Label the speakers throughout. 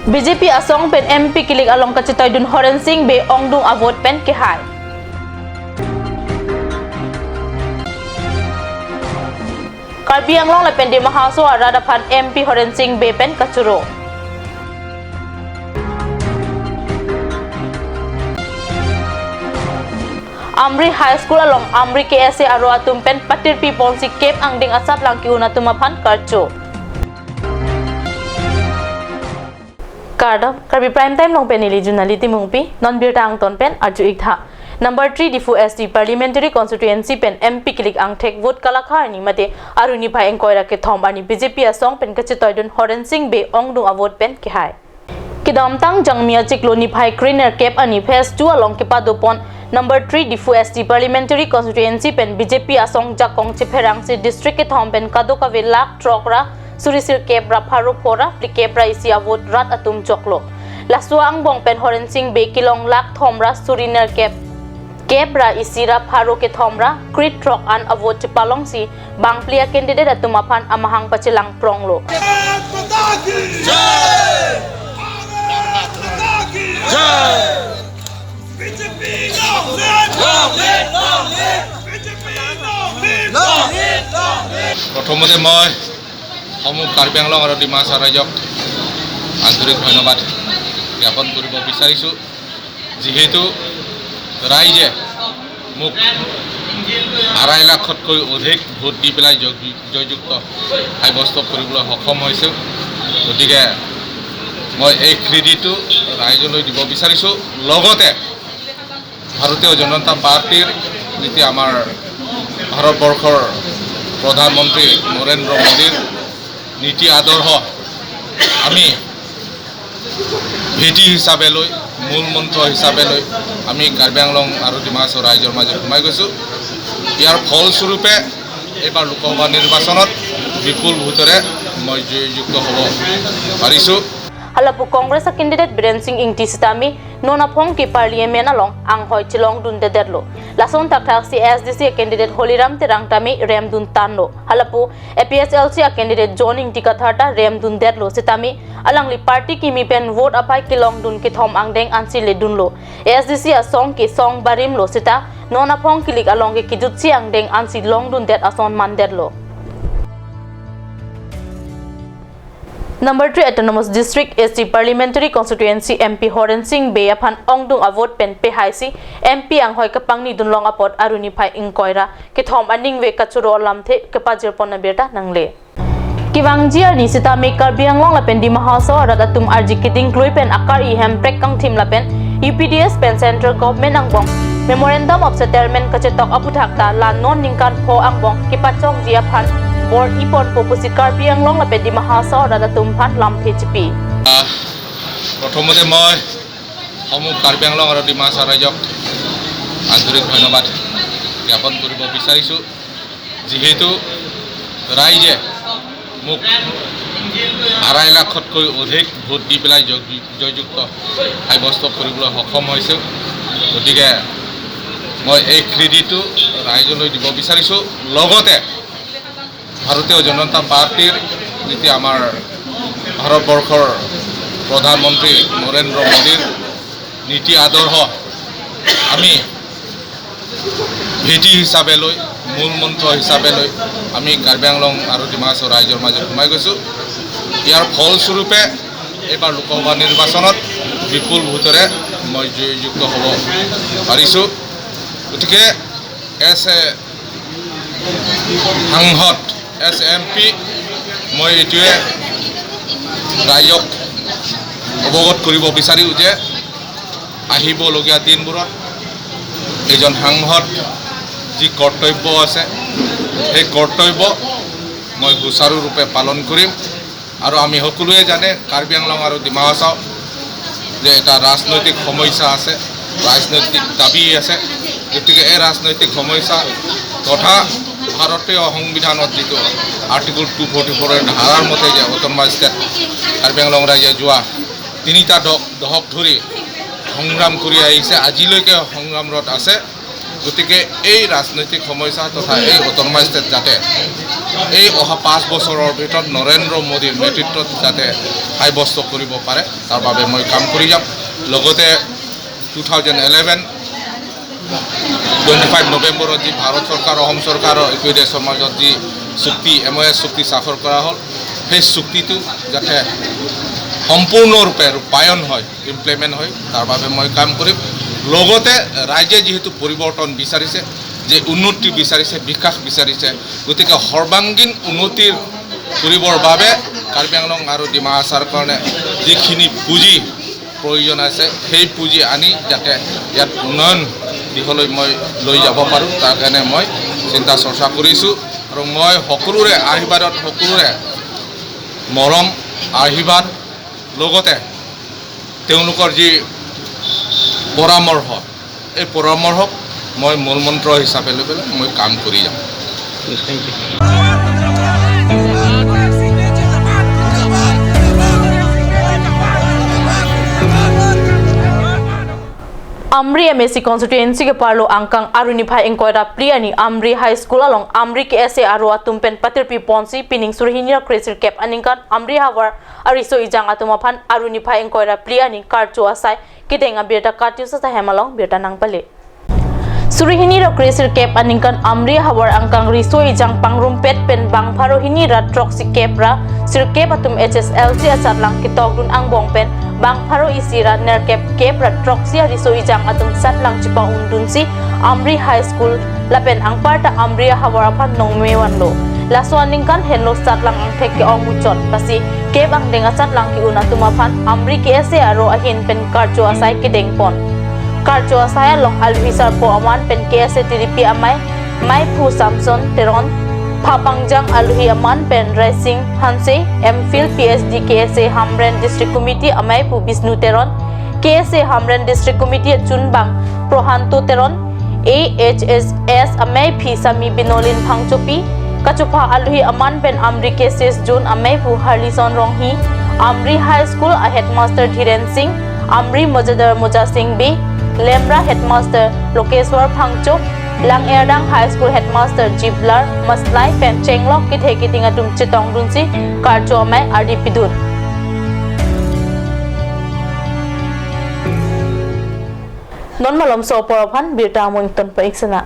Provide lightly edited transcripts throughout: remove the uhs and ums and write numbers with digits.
Speaker 1: BJP asong pen MP kilik along kachitoy dun Horen Singh be ongdung avot pen kihai. Karbi Anglong la pen di mahaso aradapan MP Horen Singh be pen kachuro. Amri High School along Amri KSA aro atum pen patir pi ponsi kep angding asap lang kiuna tumapan karcho. Karbi prime time long pen ili junaliti mungpi non bir tang ton pen arju ikha. Number 3 Difu SD Parliamentary Constituency pen MP kilik angthek vote kalakhar ni mate aruni bhai engkoira ke thom ani BJP asong pen kachitoy dun Horen Singh be ongdung avot pen kihai. Kidam tang jangmia chikloni bhai greener cap ani phase 2 along ke padopon Number 3 Difu SD Parliamentary Constituency pen BJP asong jakong chepherang si district ke thom pen kadoka ve lak trokra Surisir kebra pharu phora pli kebra isi avot rat atum choklo laswa ang bong pen Horen Singh be kilong lak thomra suriner kebra isira pharu ke thomra crit trok an avot chipalong si bang plia candidate atumapan amahang pachilang pronglo
Speaker 2: প্ৰথমতে মই সমূহ কাৰ্বি আংলং আৰু ডিমাচা ৰাইজক আন্তৰিক ধন্যবাদ জ্ঞাপন কৰিব বিচাৰিছোঁ যিহেতু ৰাইজে মোক 2.5 লাখতকৈ অধিক ভোট দি পেলাই জয়যুক্ত সাব্যস্ত কৰিবলৈ সক্ষম হৈছোঁ গতিকে মই এই ক্ৰেডিটটো ৰাইজলৈ দিব বিচাৰিছোঁ লগতে ভাৰতীয় জনতা পাৰ্টিৰ যেতিয়া আমাৰ ভাৰতবৰ্ষৰ প্ৰধানমন্ত্ৰী নৰেন্দ্ৰ মোদীৰ নীতি আদৰ্শ আমি ভেটি হিচাপে লৈ মূল মন্ত্ৰ হিচাপে লৈ আমি কাৰ্বি আংলং আৰু ডিমাচা ৰাইজৰ মাজত সোমাই গৈছোঁ ইয়াৰ ফলস্বৰূপে এইবাৰ লোকসভা নিৰ্বাচনত বিপুল ভোটেৰে মই জয়যুক্ত হ'ব পাৰিছোঁ
Speaker 1: Halapu Congress candidate Biren Singh Ingti Sitami nona phong ki parliament along ang hoi chilong dun de derlo lason tak thak si SDC candidate Holiram Terang Tami Rem dun tanlo halapu APSLC candidate John Ingti Katharta Rem dun derlo Sitami alang li party ki mi pen vote apai kilong dun ki thom angdeng ansi le dunlo SDC asong ki song barim lo sita nona phong kilik along ki kijutsi angdeng ansi long dun det ason man derlo Number 3 Autonomous District ST Parliamentary Constituency MP Horen Singh be aphan ongdung avot pen pe haisi MP ang hoi kapangni dunlong apot aruni phai ingkoira ke thom aning ve kachuro lamthe kapajir ponna berta nangle Kiwangji ni sita me Karbi Anglong la pen di mahaso radatum arji kiting kloi pen akar I hem prek kang thim la pen UPDS pen central government angbong Memorandum of Settlement kachetok aputhakta la non ningkan pho angbong kipachong ji aphan Bor ipon popusi Karbi Anglong la pen di mahaso radatum phan lamthe chipi
Speaker 2: প্ৰথমতে মই সমূহ কাৰ্বি আংলং আৰু ডিমাচা ৰাইজক আন্তৰিক ধন্যবাদ জ্ঞাপন কৰিব বিচাৰিছোঁ যিহেতু ৰাইজে মোক 2.5 লাখতকৈ অধিক ভোট দি পেলাই জয়যুক্ত সাব্যস্ত কৰিবলৈ সক্ষম হৈছোঁ গতিকে মই এই ক্ৰেডিটটো ৰাইজলৈ দিব বিচাৰিছোঁ লগতে ভাৰতীয় জনতা পাৰ্টিৰ যেতিয়া আমাৰ ভাৰতবৰ্ষৰ প্ৰধানমন্ত্ৰী নৰেন্দ্ৰ মোদীৰ নীতি আদৰ্শ আমি ভেটি হিচাপে লৈ মূল মন্ত্ৰ হিচাপে লৈ আমি কাৰ্বি আংলং আৰু ডিমাচা ৰাইজৰ মাজত সোমাই গৈছোঁ ইয়াৰ ফলস্বৰূপে এইবাৰ লোকসভা নিৰ্বাচনত বিপুল ভোটেৰে মই জয়যুক্ত হ'ব পাৰিছোঁ গতিকে এছ এ সাংসদ এছ MP মই এইটোৱে ৰাইজক অৱগত কৰিব বিচাৰিছোঁ যে আহিবলগীয়া দিনবোৰত এজন সাংসদ যি কৰ্তব্য আছে সেই কৰ্তব্য মই সুচাৰুৰূপে পালন কৰিম আৰু আমি সকলোৱে জানে কাৰ্বি আংলং আৰু ডিমাচা যে এটা ৰাজনৈতিক সমস্যা আছে ৰাজনৈতিক দাবী আছে গতিকে এই ৰাজনৈতিক সমস্যা তথা ভাৰতীয় সংবিধানত যিটো আৰ্টিকল 244 ধাৰাৰ মতে যে অট'নমাছ ষ্টেট কাৰ্বি আংলং ৰাইজে যোৱা 3টা দশক ধৰি সংগ্ৰাম কৰি আহিছে আজিলৈকে সংগ্ৰামৰত আছে গতিকে এই ৰাজনৈতিক সমস্যা তথা এই অট'নমাছ ষ্টেট যাতে এই অহা 5 বছৰৰ ভিতৰত নৰেন্দ্ৰ মোদীৰ নেতৃত্বত যাতে সাব্যস্ত কৰিব পাৰে তাৰ বাবে মই কাম কৰি যাম লগতে 2011 25 নৱেম্বৰত যি ভাৰত চৰকাৰ অসম চৰকাৰৰ একো দেশৰ মাজত যি চুক্তি MOS চুক্তি স্বাক্ষৰ কৰা হ'ল সেই চুক্তিটো যাতে সম্পূৰ্ণৰূপে ৰূপায়ণ হয় ইমপ্লিমেণ্ট হয় তাৰ বাবে মই কাম কৰিম লগতে ৰাজ্যে যিহেতু পৰিৱৰ্তন বিচাৰিছে যে উন্নতি বিচাৰিছে বিকাশ বিচাৰিছে গতিকে সৰ্বাংগীন উন্নতিৰ কৰিবৰ বাবে কাৰ্বি আংলং আৰু ডিমা হাছাওৰ কাৰণে যিখিনি পুঁজি প্ৰয়োজন আছে সেই পুঁজি আনি যাতে ইয়াত উন্নয়ন দিশলৈ মই লৈ যাব পাৰোঁ তাৰ কাৰণে মই চিন্তা চৰ্চা কৰিছোঁ আৰু মই সকলোৰে আশীৰ্বাদত সকলোৰে মৰম আশীৰ্বাদ লগতে তেওঁলোকৰ যি পৰামৰ্শ এই পৰামৰ্শক মই মূল মন্ত্ৰ হিচাপে লৈ পেলাই মই কাম কৰি যাম
Speaker 1: Amri MSC constituency ke parlo angkang aruni phai engkoira priani Amri high school along Amri ke SA arwa tumpen patirpi ponsi pining surhinia cresir cap aningkan Amri hawar ariso ijang atumaphan aruni phai engkoira priani karchu asai kidenga birta katyu sa hemalong birta nang pale Surihini ro cresir cap aningkan Amri hawar angkang riso ijang pangrum pet pen bang pharohini ra troxi cap ra sir cap atum HSLC asat lang kitok dun ang bong pen bang pharo isira ner cap ra troxi riso ijang atum sat lang chipa undun si Amri high school lapen ang parta Amri hawar aphan nongmewan lo laso aningkan henlo sat lang ang thek ki omuchot pasi cap ang denga sat lang ki unatumaphan Amri ki ese aro ahin pen karcho asai ki dengpon Karjo saya long alvisar po aman pen KSA TDP amai mai phu Samson Teron Papangjang alhi aman pen Racing Hanse MPhil PhD KSA Hamren District Committee amai phu Bisnu Teron KSA Hamren District Committee Chunbang Prohanto Teron AHSS amai phi Sami Binolin Phangchopi Kachupa alhi aman pen Amri KSS Jun amai phu Harlison Ronghi Amri High School a Headmaster Dhiren Singh Amri Mojadar Moja Singh B Lemra Headmaster Lokeswar Phangchok Lang Erdang High School Headmaster Jiblar Maslai Pen Chenglok Kitheki Tingatum Chitong Dunsi Karcho Mai RDP Dun Non malom so poraphan birta moington pa iksana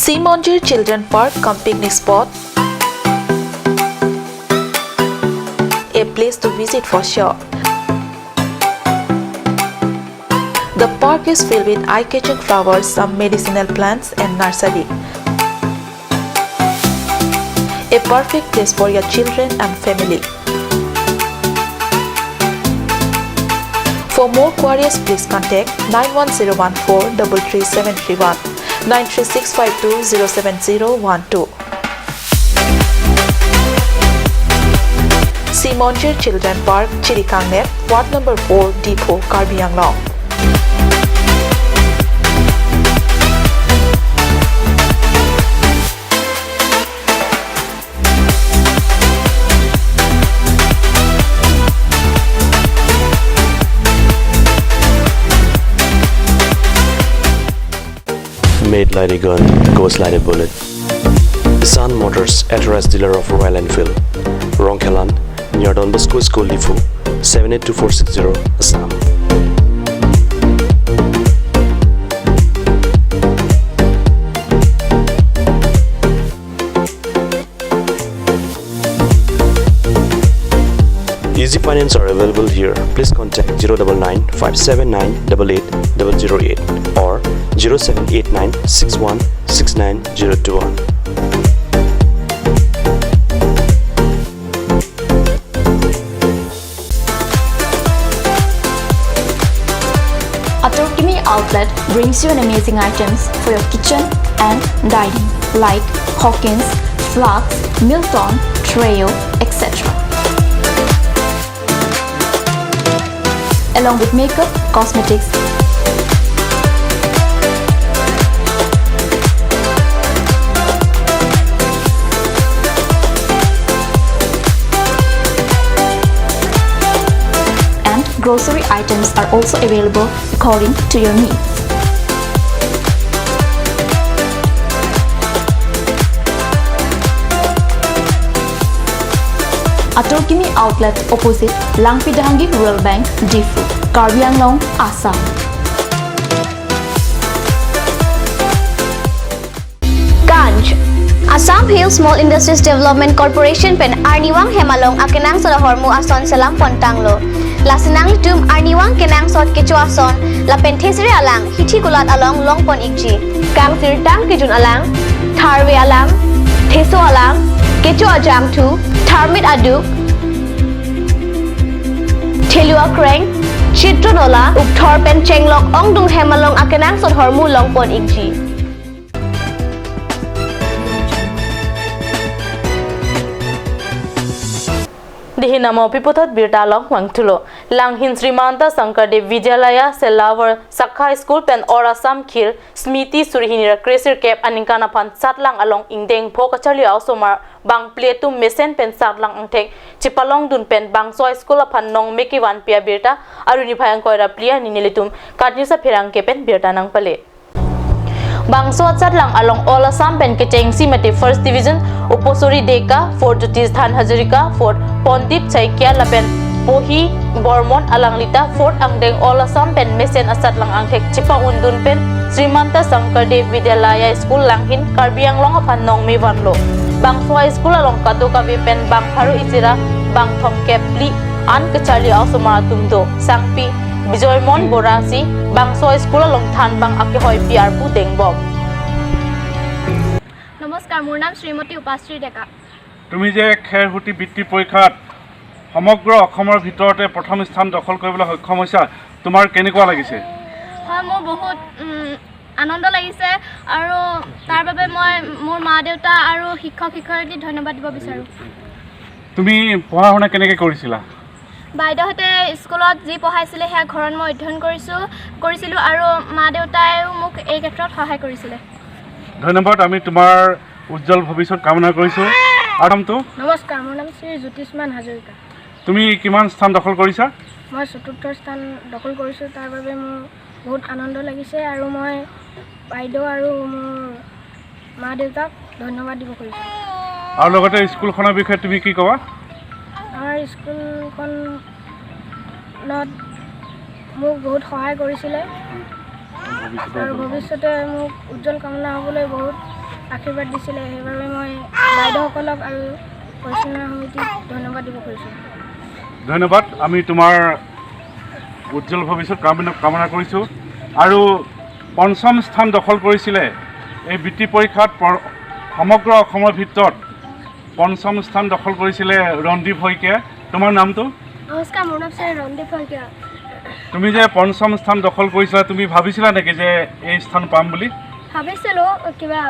Speaker 1: Simonjir Children Park cum picnic spot, a place to visit for sure. The park is filled with eye-catching flowers, some medicinal plants and nursery. A perfect place for your children and family. For more queries, please contact 91014 33731. 93652-07012. Simonjir Children Park, Chirikangnet, Ward Number 4, Depot, Karbi Anglong.
Speaker 3: Made like a gun, goes like a bullet. Sun Motors, authorized dealer of Royal Enfield, Rongkhelan, near Don Bosco School Lifu, 782460, Assam. Easy finance are available here. Please contact 099 579 88008 or 0789 61 69021.
Speaker 4: Atorkimi Outlet brings you an amazing items for your kitchen and dining like Hawkins, Flax, Milton, Treo, etc. Along with makeup, cosmetics, and grocery items are also available according to your needs. Atorkimi Outlet opposite Langpidahangi Rural Bank, Difu, Karbi Anglong, Assam.
Speaker 5: Ganj Assam Hills Small Industries Development Corporation pen Arniwang Hemalong akenang sa hormu ason selam pontanglo. Lasinang litum Arniwang kenang sot kecu ason la penthesire alang hithi gulat along longpon ikji. Kang sirtang kijun alang, tharwe alang, theso alang, kecu ajam tu, tharmit aduk, thelua kreng, chitronola, upthor pen chenglok ongdung hemalong akenang sot hormu longpon ikji.
Speaker 1: Dihinamo pipotat birtalok wangtulo langhin Srimanta Sankardev Vidyalaya Selawar Sakha School pen Orasam Khir Smiti Surhinira Kresir Kep Aninkana Pan Satlang along Ingdeng Phokachali Ausomar Bang Pletu Mesen pen Satlang Angtek Chipalong Dun pen Bang Soy School apan Nong Mekiwan Pia Birta Aruni Phayang Koira Plia Ninilitum Kadnisa Phirang Kepen Birta Nang Pale Bangso Satlang along All Assam pen Kechengsi Mate First Division Uposori Deka Fort Jyotish Dhan Hazarika Fort Pondip Chaikya Lapen Pohi Bormon Alanglita Fort Angdeng All Assam pen Mesen Asatlang Angthek Chipa Undun pen Srimanta Sankardev Vidyalaya School Langhin Karbi Anglong apan Nong Mewanlo Bangso High School along Katokavi pen Bang Haru Isira Bang Thom Kepli An Kachali Ausomara Tumdo Sangpi Bijoymon Borasi Bangso School along Than Bang Akehoi Piarpu Dengbob
Speaker 6: নমস্কাৰ মোৰ নাম শ্ৰীমতী উপাশ্ৰী ডেকা
Speaker 7: তুমি যে খেৰহুটি বৃত্তি পৰীক্ষাত সমগ্ৰ অসমৰ ভিতৰতে প্ৰথম স্থান দখল কৰিবলৈ সক্ষম হৈছা তোমাৰ কেনেকুৱা লাগিছে
Speaker 6: হয় মোৰ বহুত আনন্দ লাগিছে আৰু তাৰ বাবে মই মোৰ মা দেউতা আৰু শিক্ষক শিক্ষয়িত্ৰীক ধন্যবাদ দিব বিচাৰো
Speaker 7: তুমি পঢ়া শুনা কেনেকৈ কৰিছিলা
Speaker 6: বাইদেউহঁতে স্কুলত যি পঢ়াইছিলে সেয়া ঘৰত মই অধ্যয়ন কৰিছিলোঁ আৰু মা দেউতাইও মোক এই ক্ষেত্ৰত সহায় কৰিছিলে
Speaker 7: ধন্যবাদ আমি তোমাৰ উজ্জ্বল ভৱিষ্যত কামনা কৰিছোঁ আৰামটো
Speaker 6: নমস্কাৰ মোৰ নাম শ্ৰী জ্যোতিষ্মান হাজৰিকা
Speaker 7: তুমি কিমান স্থান দখল কৰিছা
Speaker 6: মই চতুৰ্থ স্থান দখল কৰিছোঁ তাৰ বাবে মোৰ বহুত আনন্দ লাগিছে আৰু মই বাইদেউ আৰু মোৰ মা দেউতাক ধন্যবাদ দিব খুজিছোঁ
Speaker 7: আৰু লগতে স্কুলখনৰ বিষয়ে তুমি কি ক'বা
Speaker 6: আমাৰ স্কুলখনত মোক বহুত সহায় কৰিছিলে আৰু ভৱিষ্যতে মোক উজ্জ্বল কামনা হ'বলৈ বহুত আশীৰ্বাদ দিছিলে সেইবাবে মই বাইদেউসকলক আৰু পৰিচালনা সমিতিক ধন্যবাদ দিব খুজিছোঁ
Speaker 7: ধন্যবাদ আমি তোমাৰ উজ্জ্বল ভৱিষ্যত কামনা কৰিছোঁ আৰু পঞ্চম স্থান দখল কৰিছিলে এই বৃত্তি পৰীক্ষাত সমগ্ৰ অসমৰ ভিতৰত পঞ্চম স্থান দখল কৰিছিলে ৰন্দীপ শইকীয়া তোমাৰ নামটো
Speaker 6: নমস্কাৰ মোৰ নাম শ্ৰী ৰন্দীপ শইকীয়া
Speaker 7: তুমি যে পঞ্চম স্থান দখল কৰিছিলা তুমি ভাবিছিলা নেকি যে এই স্থান পাম বুলি
Speaker 6: ভাবিছিলোঁ কিবা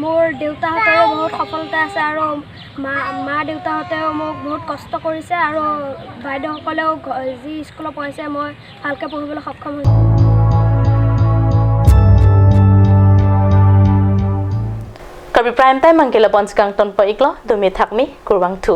Speaker 6: মোৰ দেউতাহঁতৰো বহুত সফলতা আছে আৰু মা দেউতাহঁতেও মোক বহুত কষ্ট কৰিছে আৰু বাইদেউসকলেও যি স্কুলত পঢ়াইছে মই ভালকৈ পঢ়িবলৈ সক্ষম হৈছোঁ
Speaker 1: Karbi Prime Time Mangkila Pons Kang Ton Pa Iklo Dumi Thakmi Kurwang Tu